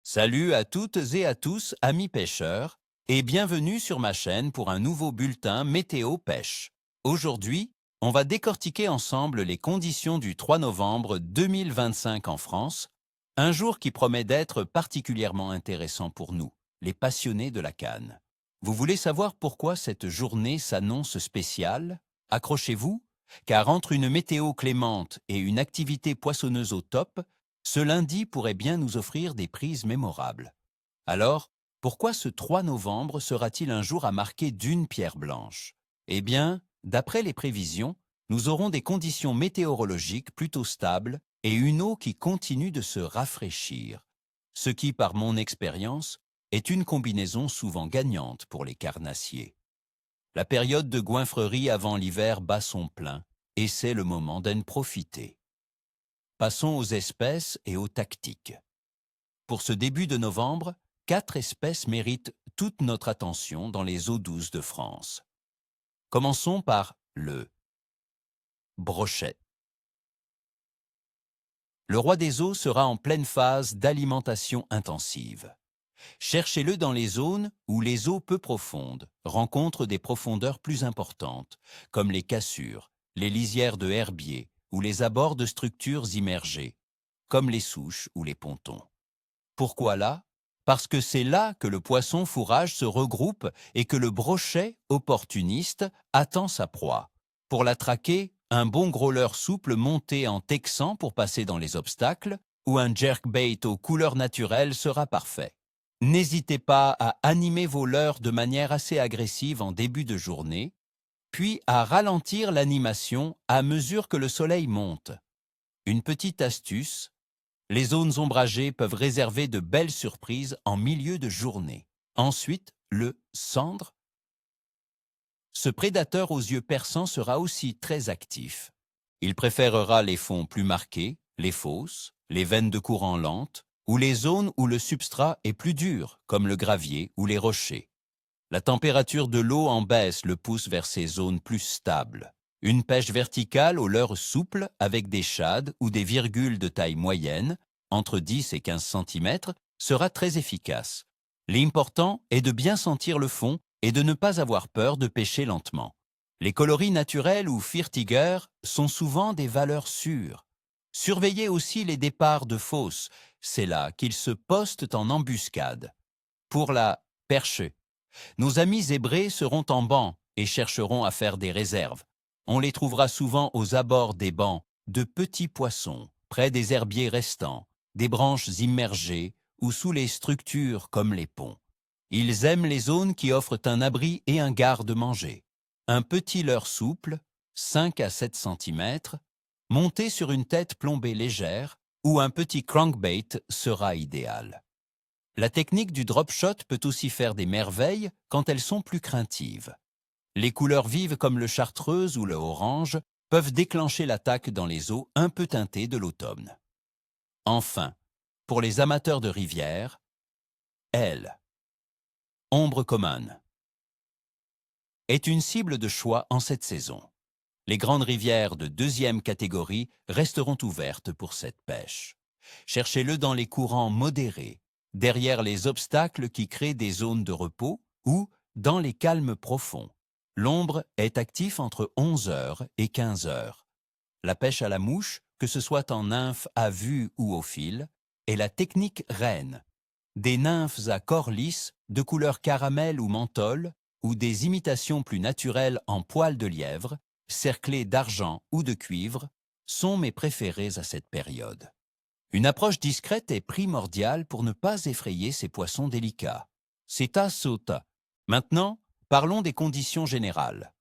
Salut à toutes et à tous, amis pêcheurs, et bienvenue sur ma chaîne pour un nouveau bulletin Météo Pêche. Aujourd'hui, on va décortiquer ensemble les conditions du 3 novembre 2025 en France, un jour qui promet d'être particulièrement intéressant pour nous, les passionnés de la canne. Vous voulez savoir pourquoi cette journée s'annonce spéciale? Accrochez-vous, car entre une météo clémente et une activité poissonneuse au top, ce lundi pourrait bien nous offrir des prises mémorables. Alors, pourquoi ce 3 novembre sera-t-il un jour à marquer d'une pierre blanche? Eh bien, d'après les prévisions, nous aurons des conditions météorologiques plutôt stables et une eau qui continue de se rafraîchir, ce qui, par mon expérience, est une combinaison souvent gagnante pour les carnassiers. La période de goinfrerie avant l'hiver bat son plein, et c'est le moment d'en profiter. Passons aux espèces et aux tactiques. Pour ce début de novembre, 4 espèces méritent toute notre attention dans les eaux douces de France. Commençons par le brochet. Le roi des eaux sera en pleine phase d'alimentation intensive. Cherchez-le dans les zones où les eaux peu profondes rencontrent des profondeurs plus importantes, comme les cassures, les lisières de herbiers ou les abords de structures immergées, comme les souches ou les pontons. Pourquoi là? Parce que c'est là que le poisson fourrage se regroupe et que le brochet opportuniste attend sa proie. Pour la traquer, un bon growler souple monté en texan pour passer dans les obstacles ou un jerkbait aux couleurs naturelles sera parfait. N'hésitez pas à animer vos leurres de manière assez agressive en début de journée, puis à ralentir l'animation à mesure que le soleil monte. Une petite astuce: les zones ombragées peuvent réserver de belles surprises en milieu de journée. Ensuite, le cendre. Ce prédateur aux yeux perçants sera aussi très actif. Il préférera les fonds plus marqués, les fosses, les veines de courant lentes, ou les zones où le substrat est plus dur, comme le gravier ou les rochers. La température de l'eau en baisse le pousse vers ces zones plus stables. Une pêche verticale aux leurres souples avec des shades ou des virgules de taille moyenne, entre 10 et 15 cm, sera très efficace. L'important est de bien sentir le fond et de ne pas avoir peur de pêcher lentement. Les coloris naturels ou Firtiger sont souvent des valeurs sûres. Surveillez aussi les départs de fosses, c'est là qu'ils se postent en embuscade. Pour la perche, nos amis zébrés seront en banc et chercheront à faire des réserves. On les trouvera souvent aux abords des bancs de petits poissons, près des herbiers restants, des branches immergées ou sous les structures comme les ponts. Ils aiment les zones qui offrent un abri et un garde-manger. Un petit leurre souple, 5 à 7 cm, monté sur une tête plombée légère, ou un petit crankbait sera idéal. La technique du drop shot peut aussi faire des merveilles quand elles sont plus craintives. Les couleurs vives comme le chartreuse ou le orange peuvent déclencher l'attaque dans les eaux un peu teintées de l'automne. Enfin, pour les amateurs de rivière, elle, ombre commune, est une cible de choix en cette saison. Les grandes rivières de deuxième catégorie resteront ouvertes pour cette pêche. Cherchez-le dans les courants modérés, derrière les obstacles qui créent des zones de repos ou dans les calmes profonds. L'ombre est active entre 11 heures et 15 heures. La pêche à la mouche, que ce soit en nymphe à vue ou au fil, est la technique reine. Des nymphes à corps lisse, de couleur caramel ou menthol, ou des imitations plus naturelles en poils de lièvre, cerclées d'argent ou de cuivre, sont mes préférées à cette période. Une approche discrète est primordiale pour ne pas effrayer ces poissons délicats. Seta sota. Maintenant, parlons des conditions générales.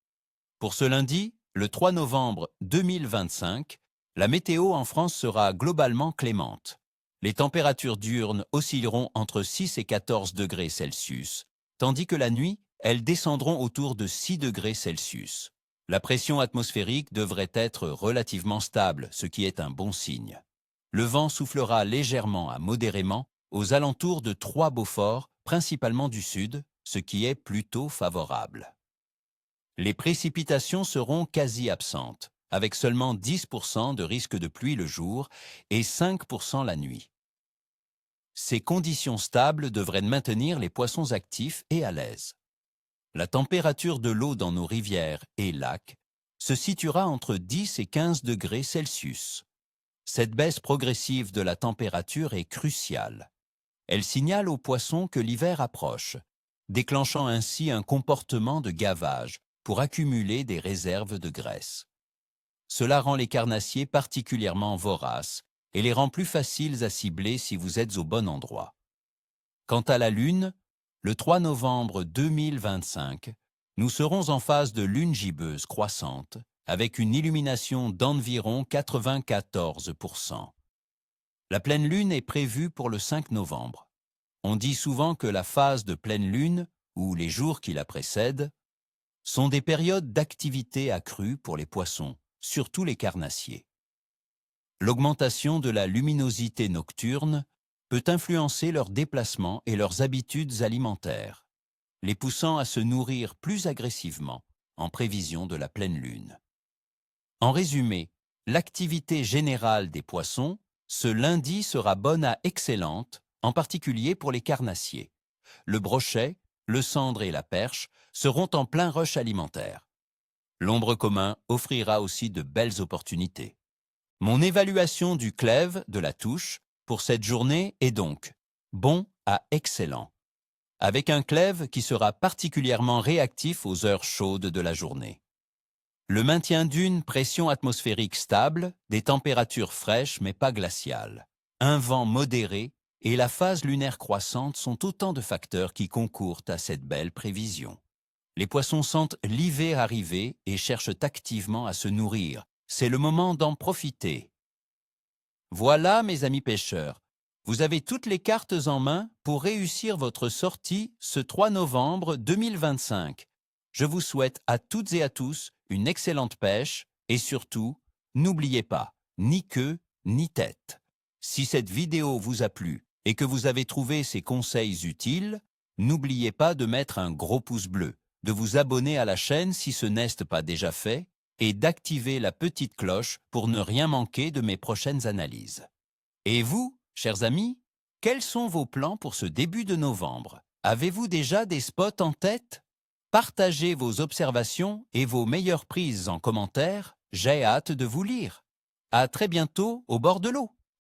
Pour ce lundi, le 3 novembre 2025, la météo en France sera globalement clémente. Les températures diurnes oscilleront entre 6 et 14 degrés Celsius, tandis que la nuit, elles descendront autour de 6 degrés Celsius. La pression atmosphérique devrait être relativement stable, ce qui est un bon signe. Le vent soufflera légèrement à modérément aux alentours de 3 Beaufort, principalement du sud, ce qui est plutôt favorable. Les précipitations seront quasi absentes, avec seulement 10% de risque de pluie le jour et 5% la nuit. Ces conditions stables devraient maintenir les poissons actifs et à l'aise. La température de l'eau dans nos rivières et lacs se situera entre 10 et 15 degrés Celsius. Cette baisse progressive de la température est cruciale. Elle signale aux poissons que l'hiver approche, déclenchant ainsi un comportement de gavage pour accumuler des réserves de graisse. Cela rend les carnassiers particulièrement voraces et les rend plus faciles à cibler si vous êtes au bon endroit. Quant à la Lune, le 3 novembre 2025, nous serons en phase de lune gibbeuse croissante avec une illumination d'environ 94%. La pleine lune est prévue pour le 5 novembre. On dit souvent que la phase de pleine lune, ou les jours qui la précèdent, sont des périodes d'activité accrue pour les poissons, surtout les carnassiers. L'augmentation de la luminosité nocturne peut influencer leurs déplacements et leurs habitudes alimentaires, les poussant à se nourrir plus agressivement en prévision de la pleine lune. En résumé, l'activité générale des poissons, ce lundi sera bonne à excellente, en particulier pour les carnassiers. Le brochet, le cendre et la perche seront en plein rush alimentaire. L'ombre commun offrira aussi de belles opportunités. Mon évaluation du clève, de la touche, pour cette journée est donc bon à excellent, avec un clève qui sera particulièrement réactif aux heures chaudes de la journée. Le maintien d'une pression atmosphérique stable, des températures fraîches mais pas glaciales, un vent modéré et la phase lunaire croissante sont autant de facteurs qui concourent à cette belle prévision. Les poissons sentent l'hiver arriver et cherchent activement à se nourrir. C'est le moment d'en profiter. Voilà, mes amis pêcheurs, vous avez toutes les cartes en main pour réussir votre sortie ce 3 novembre 2025. Je vous souhaite à toutes et à tous une excellente pêche et surtout, n'oubliez pas, ni queue ni tête. Si cette vidéo vous a plu et que vous avez trouvé ces conseils utiles, n'oubliez pas de mettre un gros pouce bleu, de vous abonner à la chaîne si ce n'est pas déjà fait et d'activer la petite cloche pour ne rien manquer de mes prochaines analyses. Et vous, chers amis, quels sont vos plans pour ce début de novembre? Avez-vous déjà des spots en tête? Partagez vos observations et vos meilleures prises en commentaire, j'ai hâte de vous lire. À très bientôt au bord de l'eau.